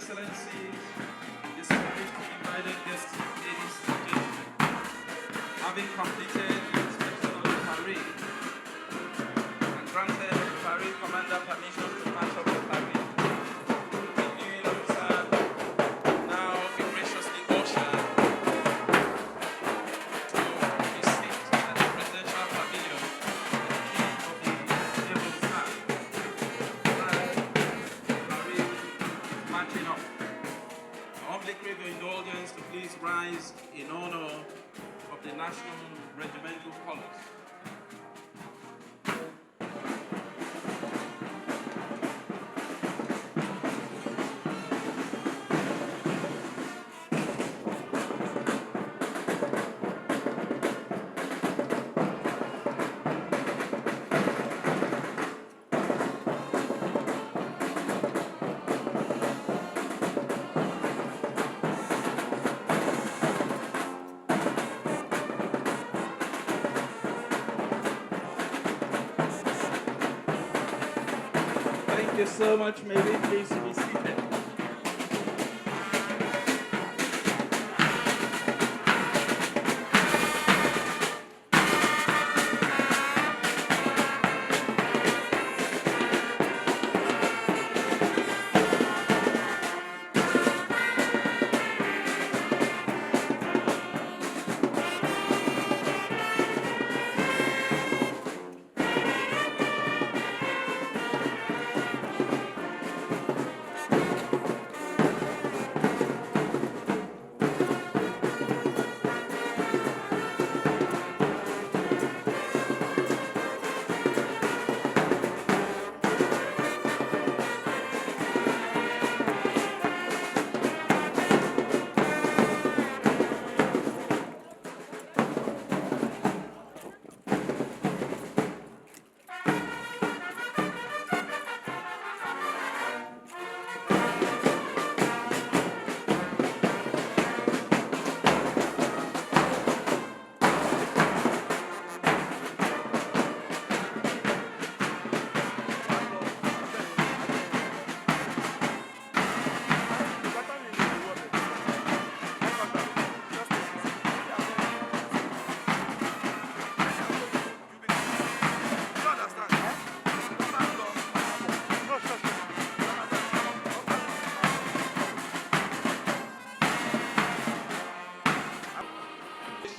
Excellencies, distinguished invited guests, ladies and gentlemen, having completed the inspection of the parade and granted the parade commander permission to march up the parade, the viewing officer now be graciously ushered to his seat at the presidential pavilion at the key of the naval staff. Parade is marching up. I humbly crave your indulgence to please rise in honor of the national regimental colors. Thank you so much. May we please be seated.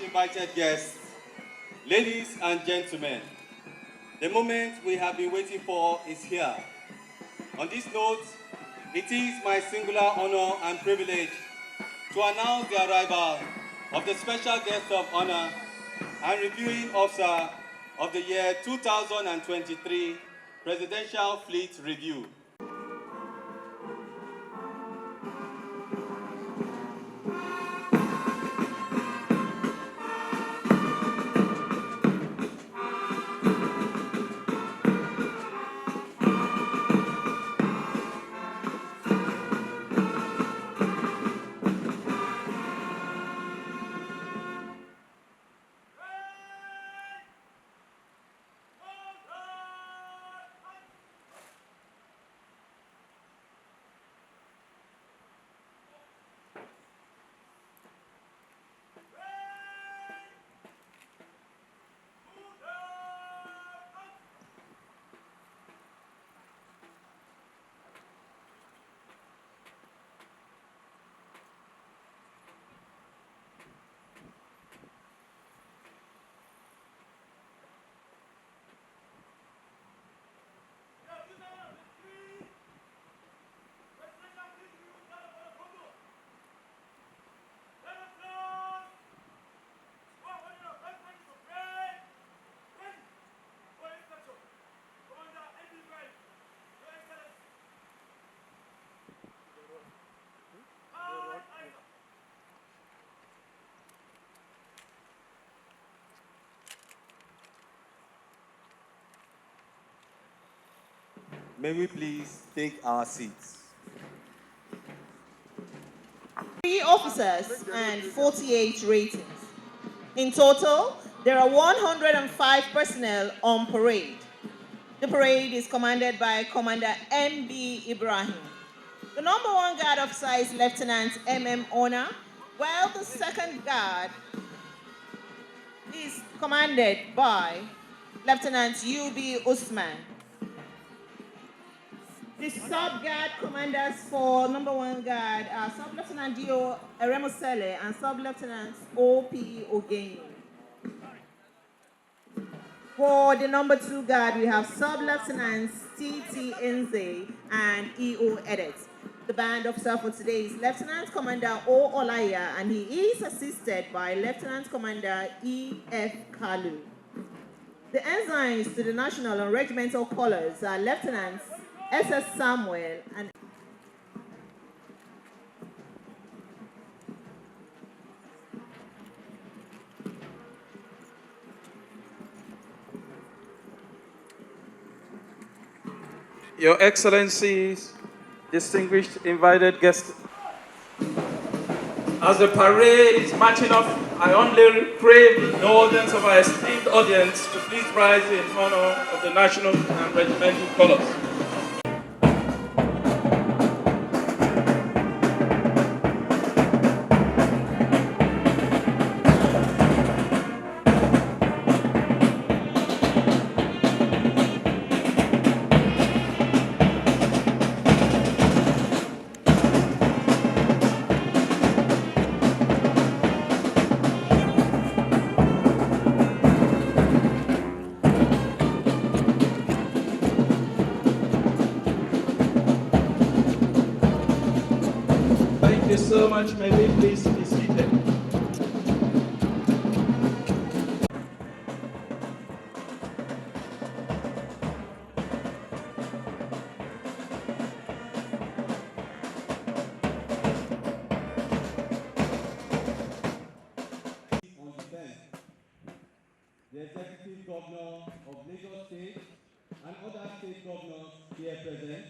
Invited guests, ladies and gentlemen, the moment we have been waiting for is here. On this note, it is my singular honor and privilege to announce the arrival of the special guest of honor and reviewing officer of the year 2023 Presidential Fleet Review. May we please take our seats. 3 officers and 48 ratings. In total, there are 105 personnel on parade. The parade is commanded by Commander M.B. Ibrahim. The number one guard officer is Lieutenant M.M. Honor, while the second guard is commanded by Lieutenant U.B. Usman. The sub-guard commanders for number one guard are Sub-Lieutenant D.O. Eremosele and Sub-Lieutenant O.P. Ogeni. For the number two guard, we have Sub-Lieutenants T.T. Nze and E.O. Edet. The band officer for today is Lieutenant Commander O. Olaya, and he is assisted by Lieutenant Commander E.F. Kalu. The ensigns to the national and regimental colors are Lieutenants S.S. Samuel and Your Excellencies, distinguished invited guests, as the parade is marching off, I only crave the audience of our esteemed audience to please rise in honor of the national and regimental colors. Thank you so much. May we please be seated. On the bench, the Executive Governor of Lagos State and other state governors here present,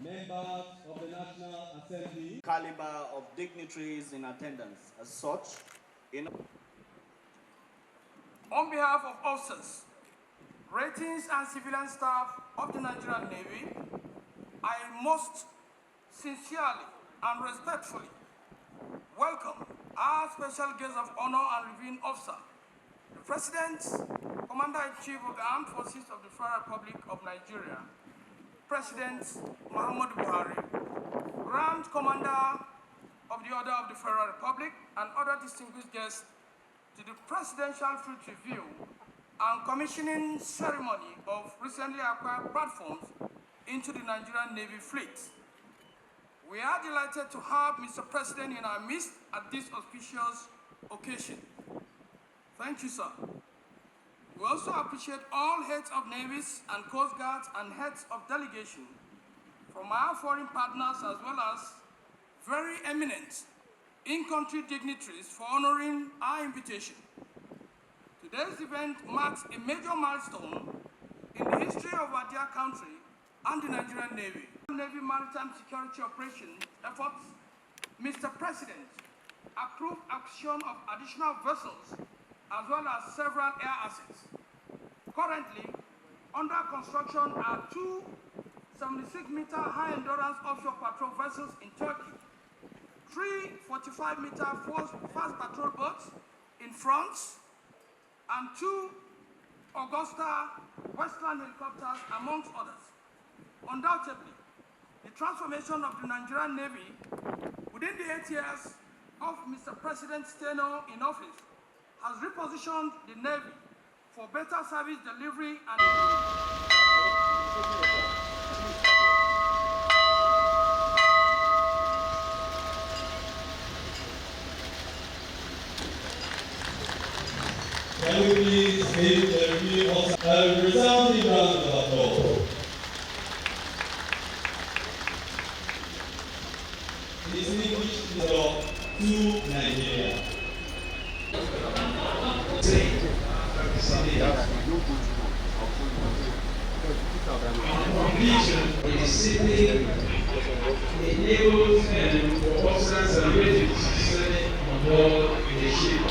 members of the National Assembly, caliber of dignitaries in attendance. As such, On behalf of officers, ratings and civilian staff of the Nigerian Navy, I most sincerely and respectfully welcome our special guest of honor and reviewing officer, the President, Commander-in-Chief of the Armed Forces of the Federal Republic of Nigeria, President Muhammadu Buhari, Grand Commander of the Order of the Federal Republic, and other distinguished guests to the Presidential Fleet Review and Commissioning Ceremony of recently acquired platforms into the Nigerian Navy fleet. We are delighted to have Mr. President in our midst at this auspicious occasion. Thank you, sir. We also appreciate all heads of navies and coast guards and heads of delegation from our foreign partners, as well as very eminent in-country dignitaries for honoring our invitation. Today's event marks a major milestone in the history of our dear country and the Nigerian Navy. Navy Maritime Security Operation efforts, Mr. President approved acquisition of additional vessels as well as several air assets. Currently, under construction are two 76-meter high-endurance offshore patrol vessels in Turkey, three 45-meter fast patrol boats in France, and two Augusta Westland helicopters, amongst others. Undoubtedly, the transformation of the Nigerian Navy within the 8 years of Mr. President's tenure in office has repositioned the Navy for better service delivery and can we please give the review of a resounding round of applause? Distinguished visitor to Nigeria. Completion is simply enables for officers and ratings sailing on board the ship.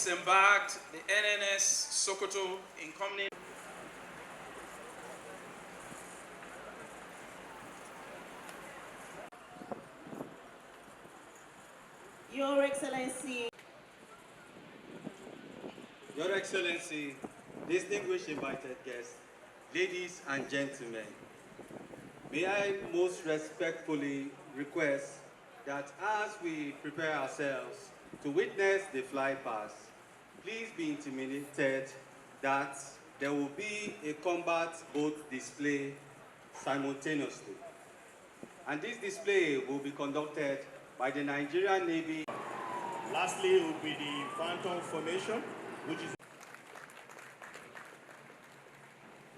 disembarked the NNS Sokoto in company. Your Excellency. Your Excellency, distinguished invited guests, ladies and gentlemen, may I most respectfully request that as we prepare ourselves to witness the fly past, please be intimidated that there will be a combat boat display simultaneously. And this display will be conducted by the Nigerian Navy. Lastly, will be the Phantom Formation, which is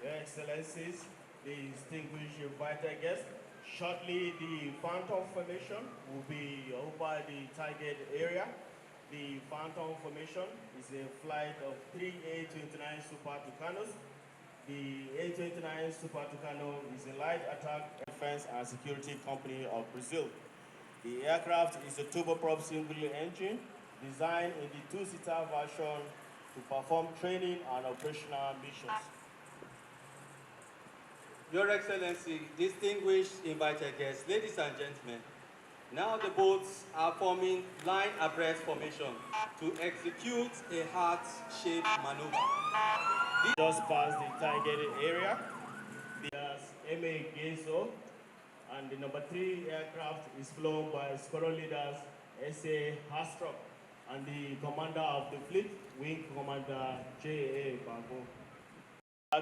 Your Excellencies, the distinguished invited guests. Shortly, the Phantom Formation will be over the target area. The Phantom Formation is a flight of 3 A-29 Super Tucanos. The A-29 Super Tucano is a light attack defense and security company of Brazil. The aircraft is a turboprop single engine designed in the two-seater version to perform training and operational missions. Your Excellency, distinguished invited guests, ladies and gentlemen, now the boats are forming line abreast formation to execute a heart-shaped maneuver. Just past the targeted area, there's MA Gezo, and the number 3 aircraft is flown by squadron leaders S.A. Hastrop and the commander of the fleet, Wing Commander J.A. Bango.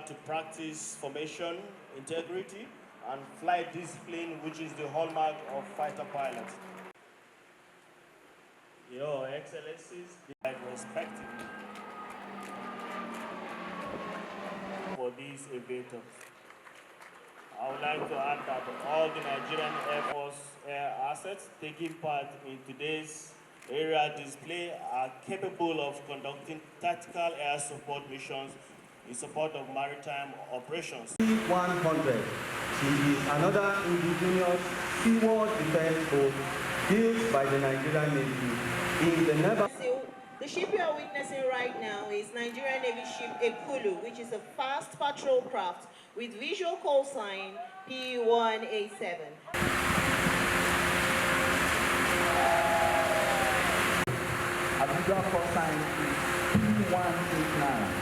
To practice formation, integrity, and flight discipline, which is the hallmark of fighter pilots. Your Excellencies, I respect for these events. I would like to add that all the Nigerian Air Force air assets taking part in today's area display are capable of conducting tactical air support missions in support of maritime operations. C-100 is another indigenous seaworld defense boat built by the Nigerian Navy in the naval. The ship you are witnessing right now is Nigerian Navy ship Ekulu, which is a fast patrol craft with visual call sign P187. A visual call sign is P189.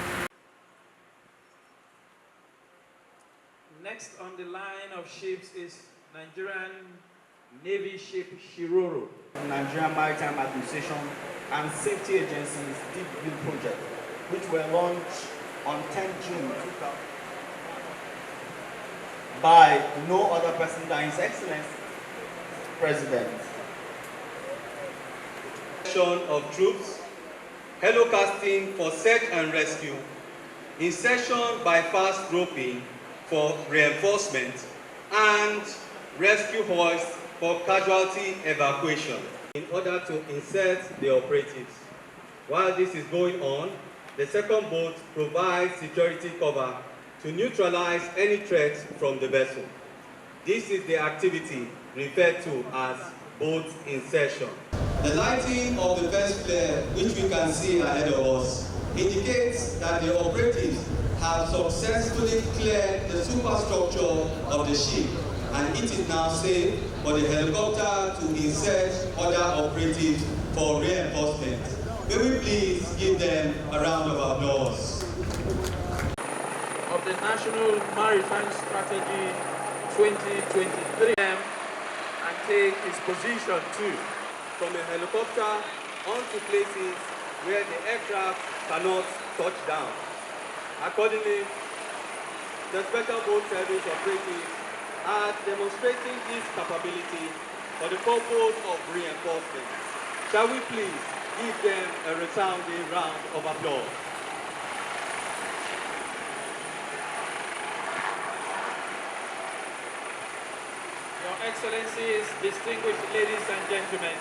Next on the line of ships is Nigerian Navy ship Shiroro. Nigerian Maritime Administration and Safety Agency's Deep Blue Project, which were launched on 10 June 2000 by no other person than His Excellency President. Of troops, helocasting for search and rescue, insertion by fast roping for reinforcement, and rescue hoist for casualty evacuation in order to insert the operatives. While this is going on, the second boat provides security cover to neutralize any threat from the vessel. This is the activity referred to as boat insertion. The lighting of the first flare, which we can see ahead of us, indicates that the operatives have successfully cleared the superstructure of the ship, and it is now safe for the helicopter to insert other operatives for reinforcement. May we please give them a round of applause. Of the National Maritime Strategy 2023 and take his position too. From a helicopter onto places where the aircraft cannot touch down. Accordingly, the Special Boat Service operatives are demonstrating this capability for the purpose of reinforcement. Shall we please give them a resounding round of applause? Your Excellencies, distinguished ladies and gentlemen,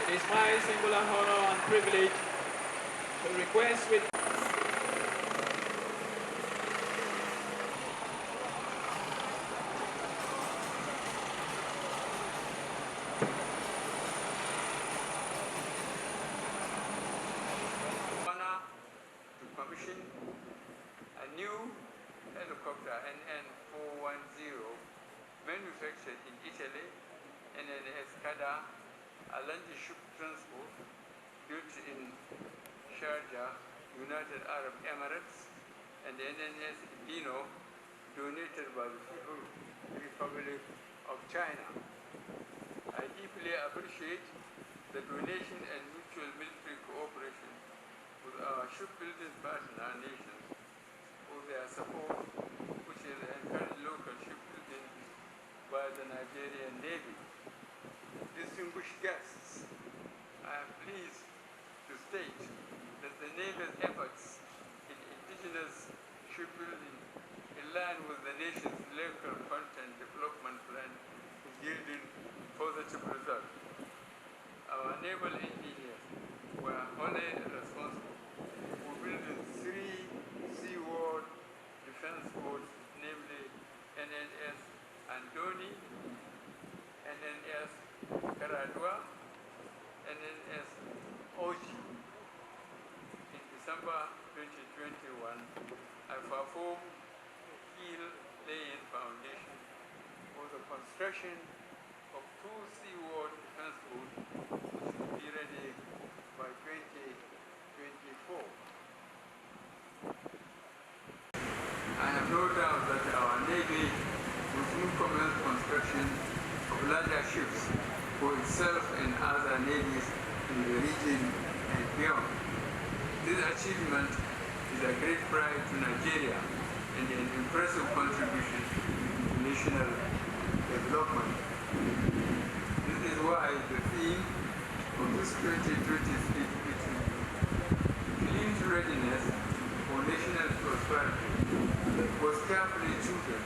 it is my singular honor and privilege to request with NN410, manufactured in Italy, NNS Kada, Atlantic Ship Transport, built in Sharjah, United Arab Emirates, and NNS Dino, donated by the People's Republic of China. I deeply appreciate the donation and mutual military cooperation with our shipbuilding partner nations for their support, which will encourage local shipbuilding by the Nigerian Navy. Distinguished guests, I am pleased to state that the Navy's efforts in indigenous shipbuilding in line with the nation's local content development plan is yielding positive results. Our naval engineers were wholly responsible for building 3 seaworld defense boats, namely NNS Andoni, NNS Karadua, NNS Oji. In December 2021, I performed keel laying foundation for the construction of 2 seaworld defense boats, which will be ready by 2024. I have no doubt that our Navy will soon commence construction of larger ships for itself and other navies in the region and beyond. This achievement is a great pride to Nigeria and an impressive contribution to national development. This is why the theme of this 2023 meeting, Fleet Readiness for National Prosperity, was carefully chosen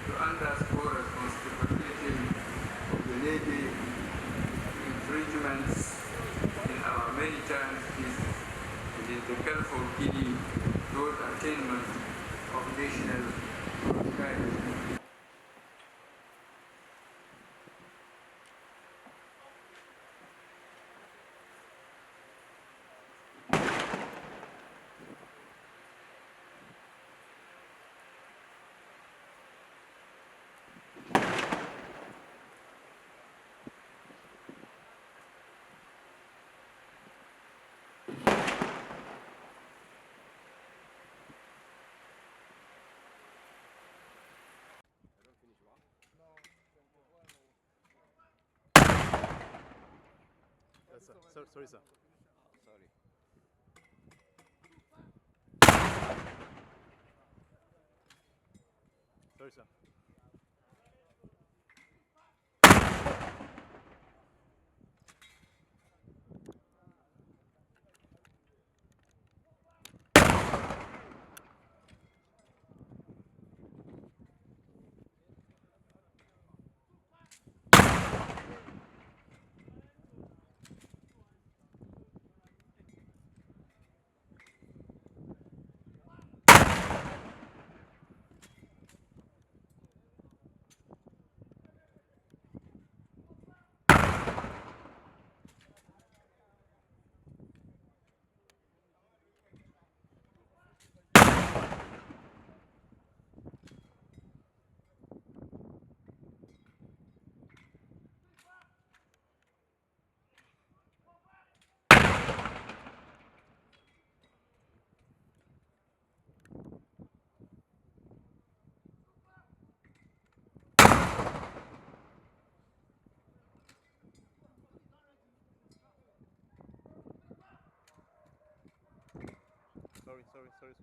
to underscore responsibility of the Navy infringements in our maritime spaces and in the Gulf of Guinea toward attainment of national prosperity. Sorry, sir. Sorry. Sorry, sir. Sorry.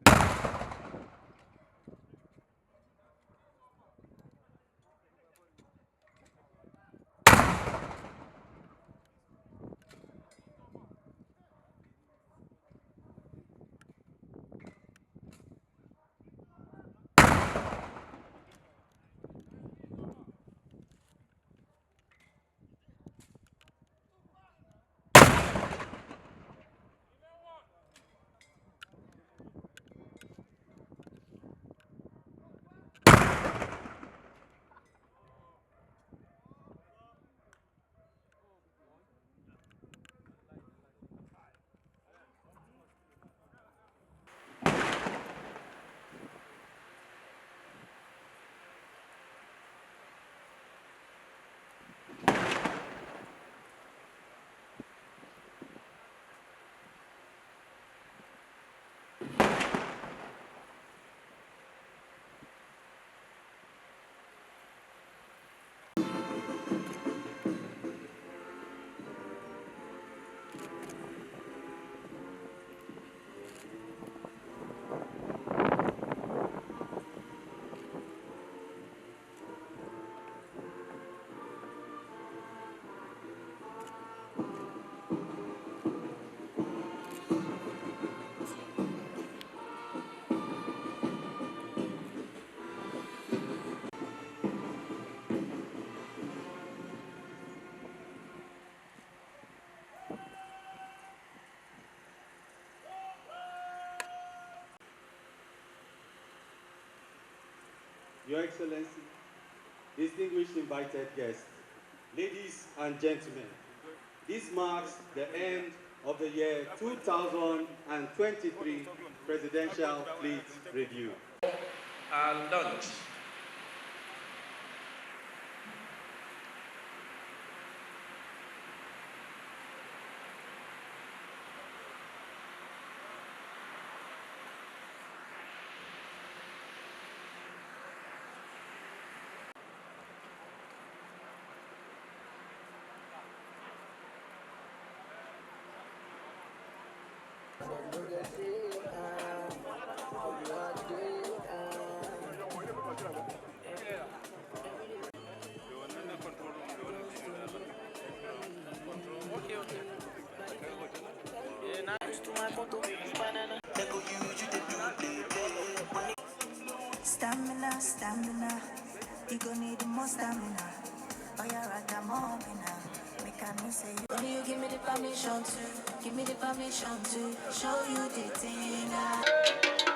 Your Excellency, distinguished invited guests, ladies and gentlemen, this marks the end of the year 2023 Presidential Fleet Review. Lunch. Stamina, stamina, you gon' need more stamina. Oh, you're at the moment now. Make me say, only you give me the permission to show you the thing.